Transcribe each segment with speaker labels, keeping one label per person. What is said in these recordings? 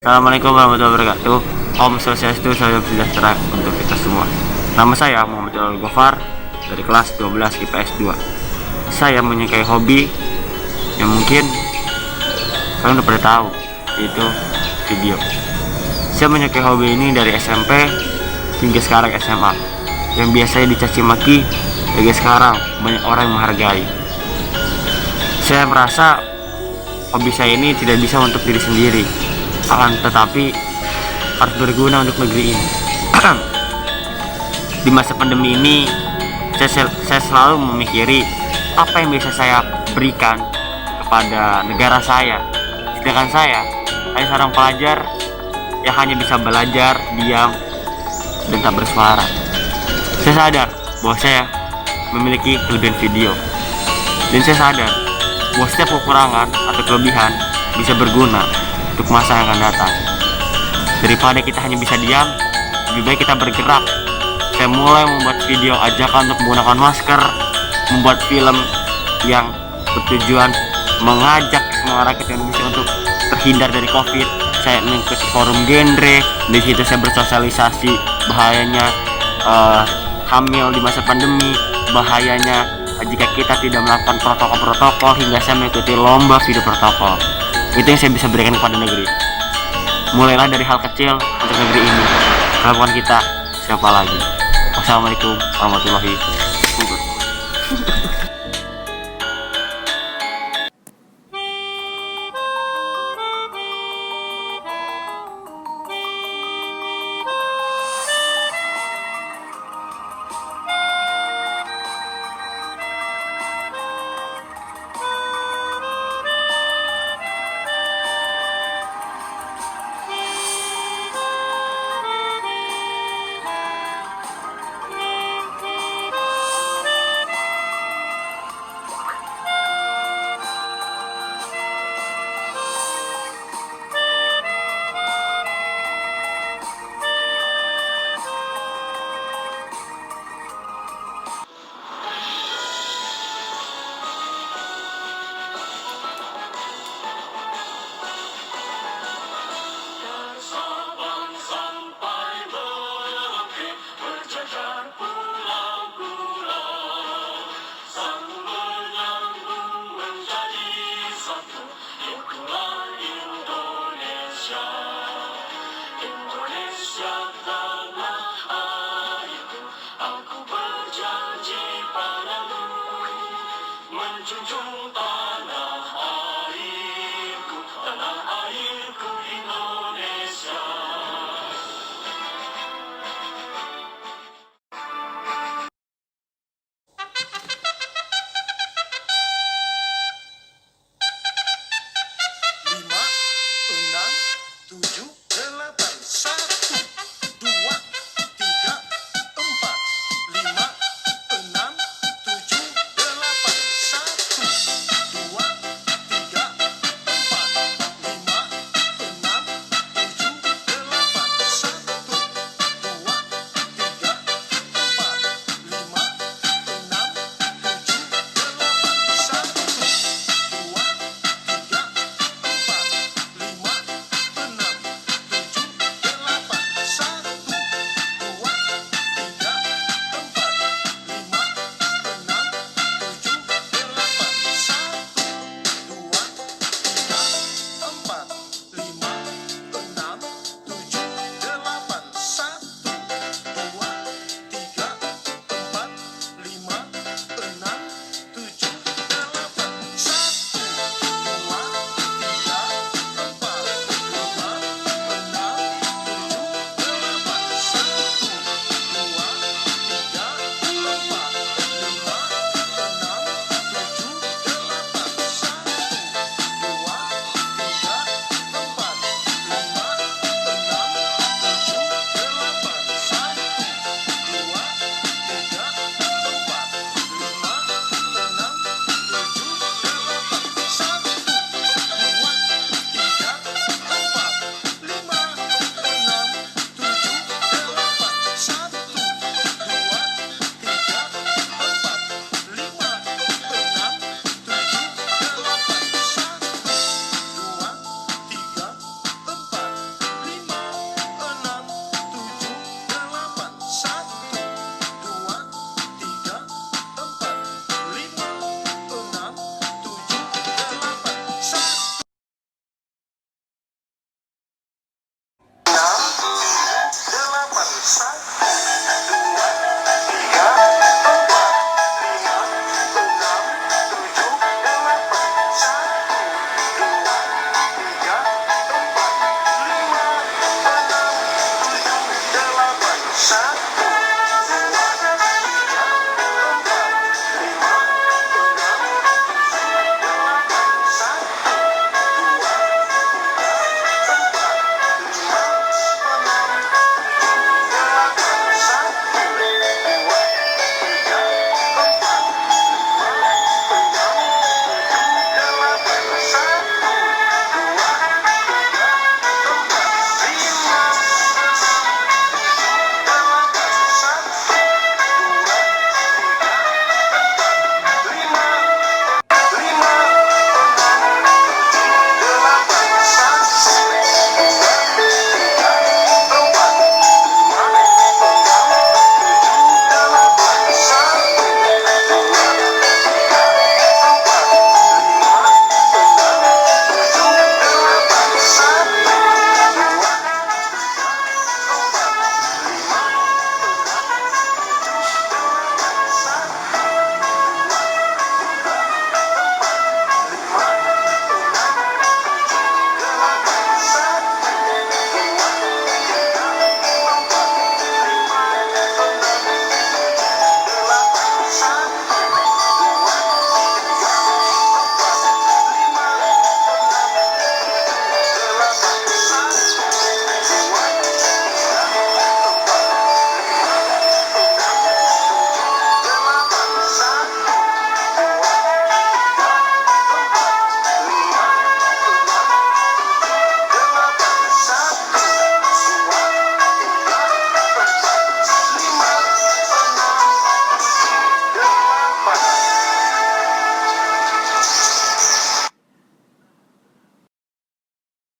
Speaker 1: Assalamualaikum warahmatullahi wabarakatuh. Om Swastiastu, salam sejahtera untuk kita semua. Nama saya Muhammad Jalal Gofar dari kelas 12 IPS 2. Saya menyukai hobi yang mungkin kalian udah pada tahu, yaitu video. Saya menyukai hobi ini dari SMP hingga sekarang SMA. Yang biasanya dicaci maki, hingga sekarang banyak orang yang menghargai. Saya merasa hobi saya ini tidak bisa untuk diri sendiri, akan tetapi harus berguna untuk negeri ini. Di masa pandemi ini saya selalu memikiri apa yang bisa saya berikan kepada negara saya, sedangkan saya hanya seorang pelajar yang hanya bisa belajar, diam, dan tak bersuara. Saya sadar bahwa saya memiliki kelebihan video, dan saya sadar bahwa setiap kekurangan atau kelebihan bisa berguna untuk masa yang akan datang. Daripada kita hanya bisa diam, lebih baik kita bergerak. Saya mulai membuat video ajakan untuk menggunakan masker, membuat film yang bertujuan mengajak semua rakyat Indonesia untuk terhindar dari COVID. Saya mengikuti forum genre, di situ saya bersosialisasi bahayanya hamil di masa pandemi, bahayanya jika kita tidak melakukan protokol-protokol, hingga saya mengikuti lomba video protokol. Itu yang saya bisa berikan kepada negeri. Mulailah dari hal kecil untuk negeri ini. Kalau bukan kita, siapa lagi? Wassalamualaikum warahmatullahi wabarakatuh.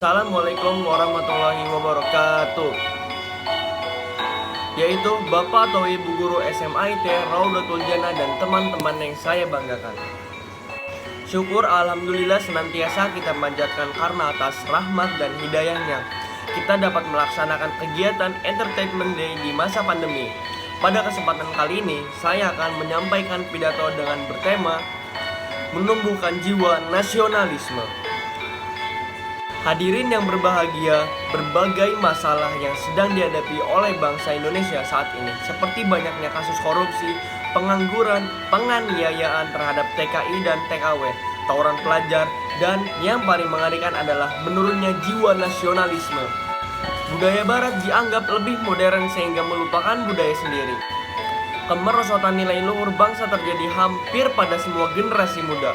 Speaker 2: Assalamualaikum warahmatullahi wabarakatuh. Yaitu Bapak atau Ibu Guru SMIT Raudatul Jannah dan teman-teman yang saya banggakan. Syukur alhamdulillah senantiasa kita manjatkan karena atas rahmat dan hidayahnya kita dapat melaksanakan kegiatan Entertainment Day di masa pandemi. Pada kesempatan kali ini saya akan menyampaikan pidato dengan bertema menumbuhkan jiwa nasionalisme. Hadirin yang berbahagia, berbagai masalah yang sedang dihadapi oleh bangsa Indonesia saat ini, seperti banyaknya kasus korupsi, pengangguran, penganiayaan terhadap TKI dan TKW, tawuran pelajar, dan yang paling mengerikan adalah menurunnya jiwa nasionalisme. Budaya barat dianggap lebih modern sehingga melupakan budaya sendiri. Kemerosotan nilai luhur bangsa terjadi hampir pada semua generasi muda,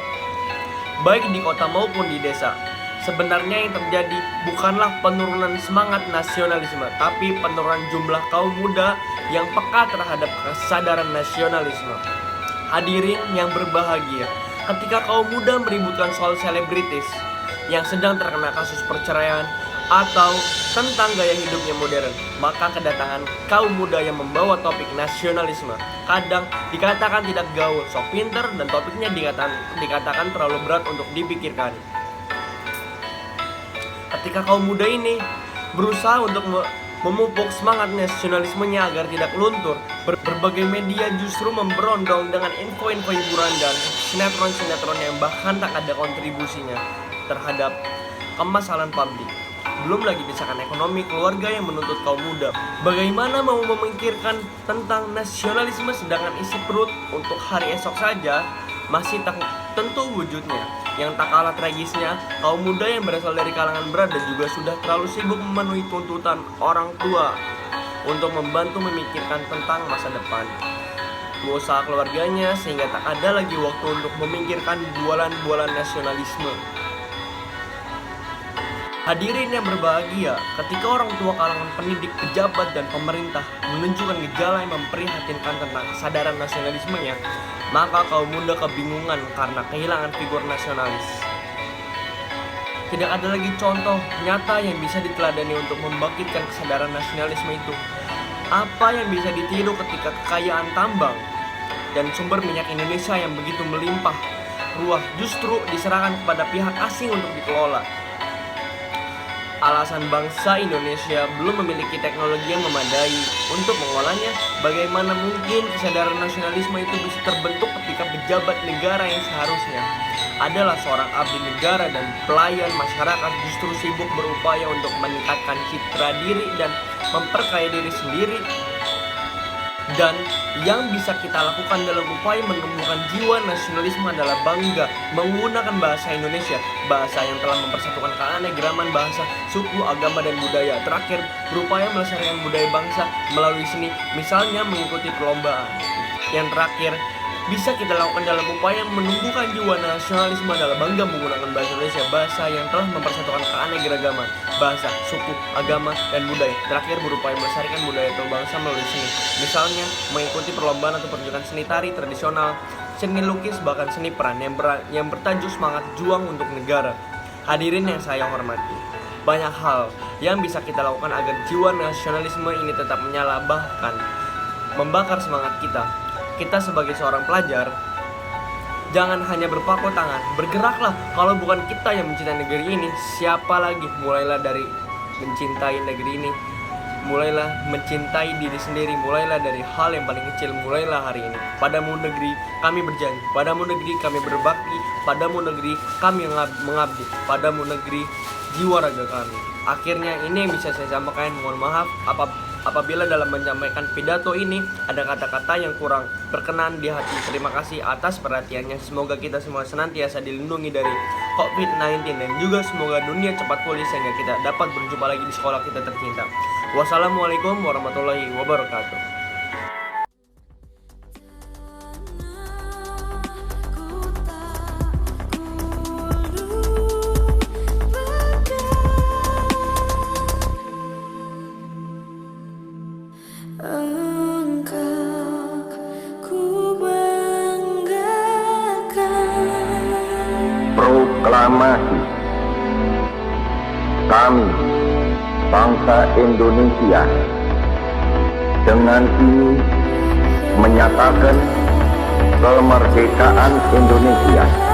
Speaker 2: baik di kota maupun di desa. Sebenarnya yang terjadi bukanlah penurunan semangat nasionalisme, tapi penurunan jumlah kaum muda yang peka terhadap kesadaran nasionalisme. Hadirin yang berbahagia, ketika kaum muda meributkan soal selebritis yang sedang terkena kasus perceraian atau tentang gaya hidupnya modern, maka kedatangan kaum muda yang membawa topik nasionalisme kadang dikatakan tidak gaul, sok pinter, dan topiknya dikatakan terlalu berat untuk dipikirkan. Ketika kaum muda ini berusaha untuk memupuk semangat nasionalismenya agar tidak luntur, berbagai media justru memberondong dengan info-info hiburan dan sinetron-sinetron yang bahkan tak ada kontribusinya terhadap kemasalan publik. Belum lagi desakan ekonomi keluarga yang menuntut kaum muda. Bagaimana mau memikirkan tentang nasionalisme sedangkan isi perut untuk hari esok saja masih tak tentu wujudnya. Yang tak kalah tragisnya, kaum muda yang berasal dari kalangan berat dan juga sudah terlalu sibuk memenuhi tuntutan orang tua untuk membantu memikirkan tentang masa depan usaha keluarganya, sehingga tak ada lagi waktu untuk memikirkan bualan-bualan nasionalisme. Hadirin yang berbahagia, ketika orang tua kalangan pendidik, pejabat, dan pemerintah menunjukkan gejala yang memprihatinkan tentang kesadaran nasionalismenya, maka kaum muda kebingungan karena kehilangan figur nasionalis. Tidak ada lagi contoh nyata yang bisa diteladani untuk membangkitkan kesadaran nasionalisme itu. Apa yang bisa ditiru ketika kekayaan tambang dan sumber minyak Indonesia yang begitu melimpah ruah justru diserahkan kepada pihak asing untuk dikelola? Alasan bangsa Indonesia belum memiliki teknologi yang memadai untuk mengolahnya. Bagaimana mungkin kesadaran nasionalisme itu bisa terbentuk ketika pejabat negara yang seharusnya adalah seorang abdi negara dan pelayan masyarakat justru sibuk berupaya untuk meningkatkan citra diri dan memperkaya diri sendiri? Dan yang bisa kita lakukan dalam upaya menumbuhkan jiwa nasionalisme adalah bangga menggunakan bahasa Indonesia, bahasa yang telah mempersatukan keanekaragaman bahasa, suku, agama, dan budaya. Terakhir, berupaya melestarikan budaya bangsa melalui seni, misalnya mengikuti perlombaan. Yang terakhir, bisa kita lakukan dalam upaya menumbuhkan jiwa nasionalisme adalah bangga menggunakan bahasa Indonesia, bahasa yang telah mempersatukan keanekaragaman bahasa, suku, agama, dan budaya. Terakhir, berupaya melestarikan budaya atau bangsa melalui seni, misalnya mengikuti perlombaan atau pertunjukan seni tari tradisional, seni lukis, bahkan seni peran yang bertajuk semangat juang untuk negara. Hadirin yang saya hormati, banyak hal yang bisa kita lakukan agar jiwa nasionalisme ini tetap menyala, bahkan membakar semangat kita. Kita sebagai seorang pelajar, jangan hanya berpangku tangan, bergeraklah. Kalau bukan kita yang mencintai negeri ini, siapa lagi? Mulailah dari mencintai negeri ini, mulailah mencintai diri sendiri, mulailah dari hal yang paling kecil, mulailah hari ini. Padamu negeri kami berjanji, padamu negeri kami berbakti, padamu negeri kami mengabdi, padamu negeri jiwa raga kami. Akhirnya ini yang bisa saya sampaikan. Mohon maaf apabila dalam menyampaikan pidato ini ada kata-kata yang kurang berkenan di hati. Terima kasih atas perhatiannya. Semoga kita semua senantiasa dilindungi dari COVID-19 dan juga semoga dunia cepat pulih sehingga kita dapat berjumpa lagi di sekolah kita tercinta. Wassalamualaikum warahmatullahi wabarakatuh.
Speaker 3: Proklamasi Kami, bangsa Indonesia, dengan ini menyatakan kemerdekaan Indonesia